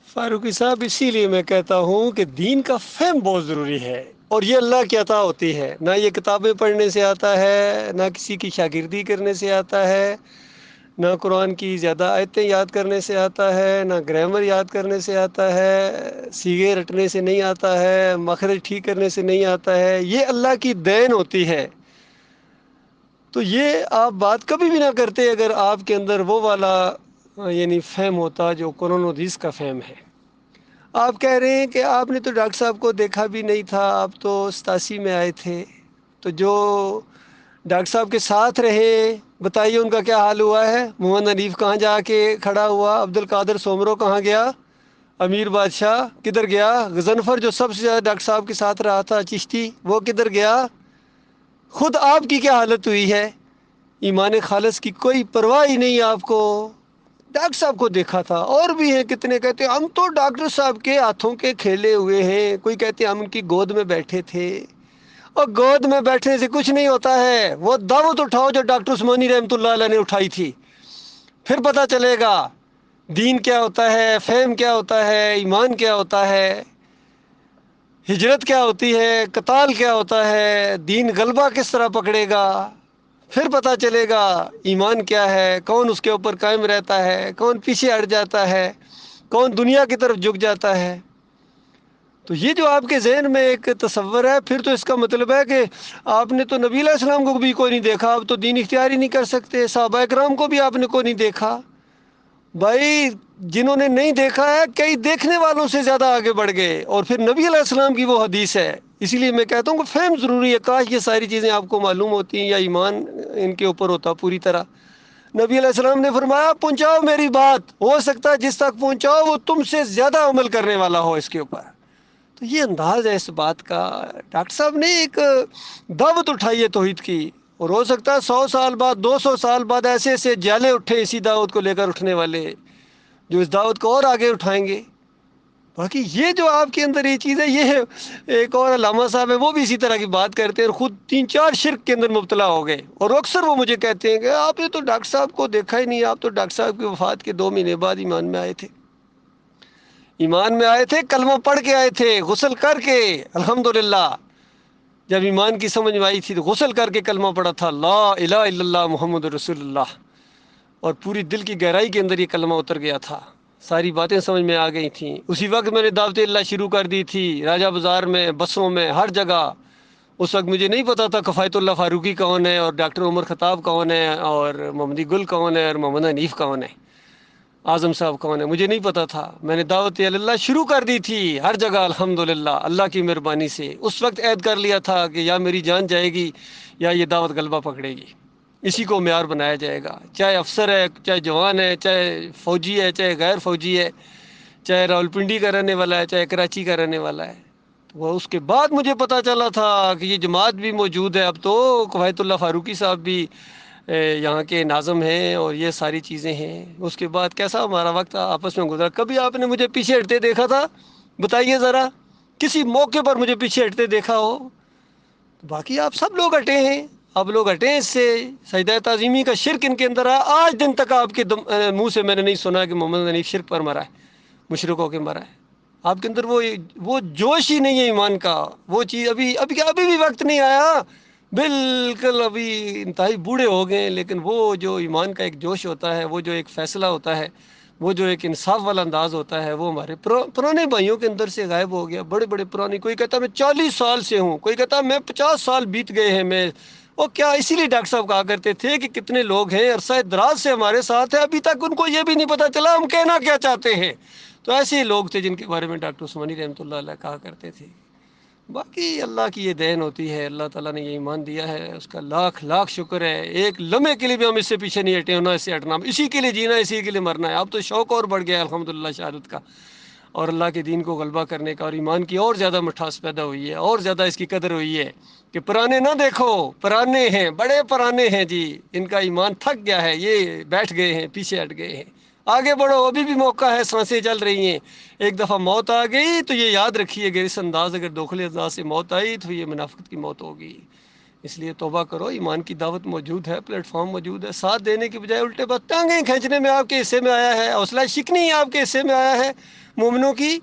فاروقی صاحب، اسی لیے میں کہتا ہوں کہ دین کا فہم بہت ضروری ہے، اور یہ اللہ کی عطا ہوتی ہے، نہ یہ کتابیں پڑھنے سے آتا ہے، نہ کسی کی شاگردی کرنے سے آتا ہے، نہ قرآن کی زیادہ آیتیں یاد کرنے سے آتا ہے، نہ گرامر یاد کرنے سے آتا ہے، سیغے رٹنے سے نہیں آتا ہے، مخرج ٹھیک کرنے سے نہیں آتا ہے، یہ اللہ کی دین ہوتی ہے۔ تو یہ آپ بات کبھی بھی نہ کرتے اگر آپ کے اندر وہ والا یعنی فہم ہوتا جو قرآن و حدیث کا فہم ہے۔ آپ کہہ رہے ہیں کہ آپ نے تو ڈاکٹر صاحب کو دیکھا بھی نہیں تھا، آپ تو 87 میں آئے تھے، تو جو ڈاکٹر صاحب کے ساتھ رہے بتائیے ان کا کیا حال ہوا ہے؟ محمد حنیف کہاں جا کے کھڑا ہوا؟ عبد القادر سومرو کہاں گیا؟ امیر بادشاہ کدھر گیا؟ غضنفر جو سب سے زیادہ ڈاکٹر صاحب کے ساتھ رہا تھا، چشتی، وہ کدھر گیا؟ خود آپ کی کیا حالت ہوئی ہے؟ ایمان خالص کی کوئی پرواہ ہی نہیں آپ کو۔ ڈاکٹر صاحب کو دیکھا تھا، اور بھی ہیں کتنے کہتے ہیں ہم تو ڈاکٹر صاحب کے ہاتھوں کے کھیلے ہوئے ہیں، کوئی کہتے ہیں ہم ان کی گود میں بیٹھے تھے۔ اور گود میں بیٹھنے سے کچھ نہیں ہوتا ہے، وہ دعوت اٹھاؤ جو ڈاکٹر عثمانی رحمۃ اللہ علیہ نے اٹھائی تھی، پھر پتہ چلے گا دین کیا ہوتا ہے، فہم کیا ہوتا ہے، ایمان کیا ہوتا ہے، ہجرت کیا ہوتی ہے، قتال کیا ہوتا ہے، دین غلبہ کس طرح پکڑے گا، پھر پتہ چلے گا ایمان کیا ہے، کون اس کے اوپر قائم رہتا ہے، کون پیچھے ہٹ جاتا ہے، کون دنیا کی طرف جھک جاتا ہے۔ تو یہ جو آپ کے ذہن میں ایک تصور ہے، پھر تو اس کا مطلب ہے کہ آپ نے تو نبی علیہ السلام کو بھی کوئی نہیں دیکھا، آپ تو دین اختیار ہی نہیں کر سکتے، صحابہ کرام کو بھی آپ نے کوئی نہیں دیکھا۔ بھائی جنہوں نے نہیں دیکھا ہے کئی دیکھنے والوں سے زیادہ آگے بڑھ گئے، اور پھر نبی علیہ السلام کی وہ حدیث ہے۔ اسی لیے میں کہتا ہوں کہ فہم ضروری ہے، کاش یہ ساری چیزیں آپ کو معلوم ہوتی ہیں یا ایمان ان کے اوپر ہوتا پوری طرح۔ نبی علیہ السلام نے فرمایا پہنچاؤ میری بات، ہو سکتا ہے جس تک پہنچاؤ وہ تم سے زیادہ عمل کرنے والا ہو اس کے اوپر۔ تو یہ انداز ہے اس بات کا۔ ڈاکٹر صاحب نے ایک دعوت اٹھائی ہے توحید کی، اور ہو سکتا ہے 100 سال بعد 200 سال بعد ایسے ایسے جالے اٹھے اسی دعوت کو لے کر اٹھنے والے، جو اس دعوت کو اور آگے اٹھائیں گے۔ باقی یہ جو آپ کے اندر یہ چیز ہے، یہ ایک اور علامہ صاحب ہے وہ بھی اسی طرح کی بات کرتے ہیں، اور خود 3-4 شرک کے اندر مبتلا ہو گئے، اور اکثر وہ مجھے کہتے ہیں کہ آپ نے تو ڈاکٹر صاحب کو دیکھا ہی نہیں، آپ تو ڈاکٹر صاحب کی وفات کے 2 مہینے بعد ایمان میں آئے تھے، ایمان میں آئے تھے، کلمہ پڑھ کے آئے تھے، غسل کر کے، الحمدللہ جب ایمان کی سمجھ میں آئی تھی تو غسل کر کے کلمہ پڑھا تھا، لا الہ الا اللہ محمد رسول اللہ، اور پوری دل کی گہرائی کے اندر یہ کلمہ اتر گیا تھا، ساری باتیں سمجھ میں آ گئی تھیں۔ اسی وقت میں نے دعوت اللہ شروع کر دی تھی، راجہ بازار میں، بسوں میں، ہر جگہ۔ اس وقت مجھے نہیں پتا تھا کفایت اللہ فاروقی کون ہے، اور ڈاکٹر عمر خطاب کون ہے، اور محمدی گل کون ہے، اور محمد حنیف کون ہے، اعظم صاحب کون ہے، مجھے نہیں پتا تھا۔ میں نے دعوت اللہ شروع کر دی تھی ہر جگہ، الحمدللہ اللہ کی مہربانی سے۔ اس وقت عہد کر لیا تھا کہ یا میری جان جائے گی یا یہ دعوت غلبہ پکڑے گی، اسی کو معیار بنایا جائے گا، چاہے افسر ہے، چاہے جوان ہے، چاہے فوجی ہے، چاہے غیر فوجی ہے، چاہے راولپنڈی کا رہنے والا ہے، چاہے کراچی کا رہنے والا ہے۔ وہ اس کے بعد مجھے پتا چلا تھا کہ یہ جماعت بھی موجود ہے، اب تو کفایت اللہ فاروقی صاحب بھی یہاں کے ناظم ہیں، اور یہ ساری چیزیں ہیں۔ اس کے بعد کیسا ہمارا وقت آپس میں گزرا، کبھی آپ نے مجھے پیچھے ہٹتے دیکھا تھا؟ بتائیے ذرا، کسی موقع پر مجھے پیچھے ہٹتے دیکھا ہو؟ باقی آپ سب لوگ ہٹے ہیں، اب لوگ ہٹے ہیں اس سے، سجدہ تعظیمی کا شرک ان کے اندر ہے۔ آج دن تک آپ کے منہ سے میں نے نہیں سنا کہ محمد حنیف شرک پر مرا ہے، مشرکوں کے مرا ہے۔ آپ کے اندر وہ جوش ہی نہیں ہے ایمان کا، وہ چیز ابھی بھی وقت نہیں آیا، بالکل ابھی انتہائی بوڑھے ہو گئے ہیں، لیکن وہ جو ایمان کا ایک جوش ہوتا ہے، وہ جو ایک فیصلہ ہوتا ہے، وہ جو ایک انصاف والا انداز ہوتا ہے، وہ ہمارے پرانے بھائیوں کے اندر سے غائب ہو گیا۔ بڑے بڑے پرانے، کوئی کہتا میں 40 سال سے ہوں، کوئی کہتا میں 50 سال بیت گئے ہیں میں، وہ کیا اسی لیے ڈاکٹر صاحب کہا کرتے تھے کہ کتنے لوگ ہیں عرصہ دراز سے ہمارے ساتھ ہیں، ابھی تک ان کو یہ بھی نہیں پتا چلا ہم کہنا کیا چاہتے ہیں۔ تو ایسے ہی لوگ تھے جن کے بارے میں ڈاکٹر عثمانی رحمۃ اللہ علیہ کہا کرتے تھے۔ باقی اللہ کی یہ دین ہوتی ہے، اللہ تعالیٰ نے یہ ایمان دیا ہے، اس کا لاکھ لاکھ شکر ہے۔ ایک لمحے کے لیے بھی ہم اس سے پیچھے نہیں ہٹے، نہ اس سے ہٹنا، اسی کے لیے جینا، اسی کے لیے مرنا ہے۔ اب تو شوق اور بڑھ گیا ہے الحمدللہ شہادت کا، اور اللہ کے دین کو غلبہ کرنے کا، اور ایمان کی اور زیادہ مٹھاس پیدا ہوئی ہے، اور زیادہ اس کی قدر ہوئی ہے کہ پرانے نہ دیکھو، پرانے ہیں، بڑے پرانے ہیں جی، ان کا ایمان تھک گیا ہے، یہ بیٹھ گئے ہیں، پیچھے ہٹ گئے ہیں۔ آگے بڑھو، ابھی بھی موقع ہے، سانسیں چل رہی ہیں۔ ایک دفعہ موت آ گئی تو یہ یاد رکھیے کہ اس انداز، اگر دوکھلے انداز سے موت آئی تو یہ منافقت کی موت ہوگی، اس لیے توبہ کرو، ایمان کی دعوت موجود ہے، پلیٹ فارم موجود ہے، ساتھ دینے کی بجائے الٹے بات ٹانگیں کھینچنے میں آپ کے حصے میں آیا ہے، حوصلہ شکنی آپ کے حصے میں آیا ہے مومنوں کی،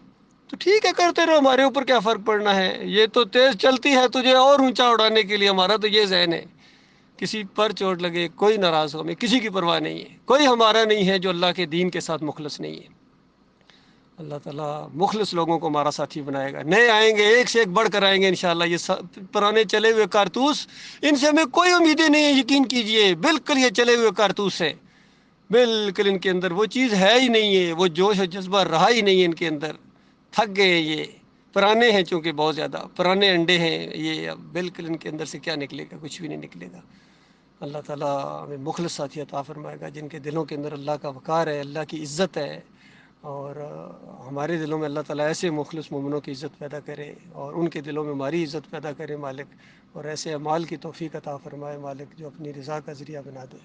تو ٹھیک ہے کرتے رہو، ہمارے اوپر کیا فرق پڑنا ہے، یہ تو تیز چلتی ہے تجھے اور اونچا اڑانے کے لیے، ہمارا تو یہ ذہن ہے، کسی پر چوٹ لگے کوئی ناراض ہو، ہمیں کسی کی پرواہ نہیں ہے، کوئی ہمارا نہیں ہے جو اللہ کے دین کے ساتھ مخلص نہیں ہے۔ اللہ تعالیٰ مخلص لوگوں کو ہمارا ساتھی بنائے گا، نئے آئیں گے، ایک سے ایک بڑھ کر آئیں گے انشاءاللہ۔ یہ پرانے چلے ہوئے کارتوس، ان سے ہمیں کوئی امیدیں نہیں ہے، یقین کیجئے، بالکل یہ چلے ہوئے کارتوس ہے، بالکل ان کے اندر وہ چیز ہے ہی نہیں ہے، وہ جوش و جذبہ رہا ہی نہیں ہے ان کے اندر، تھک گئے یہ پرانے ہیں، چونکہ بہت زیادہ پرانے انڈے ہیں یہ، اب بالکل ان کے اندر سے کیا نکلے گا، کچھ بھی نہیں نکلے گا۔ اللہ تعالیٰ ہمیں مخلص ساتھی عطا فرمائے گا، جن کے دلوں کے اندر اللہ کا وقار ہے، اللہ کی عزت ہے، اور ہمارے دلوں میں اللہ تعالیٰ ایسے مخلص مومنوں کی عزت پیدا کرے، اور ان کے دلوں میں ہماری عزت پیدا کرے مالک، اور ایسے اعمال کی توفیق عطا فرمائے مالک جو اپنی رضا کا ذریعہ بنا دے۔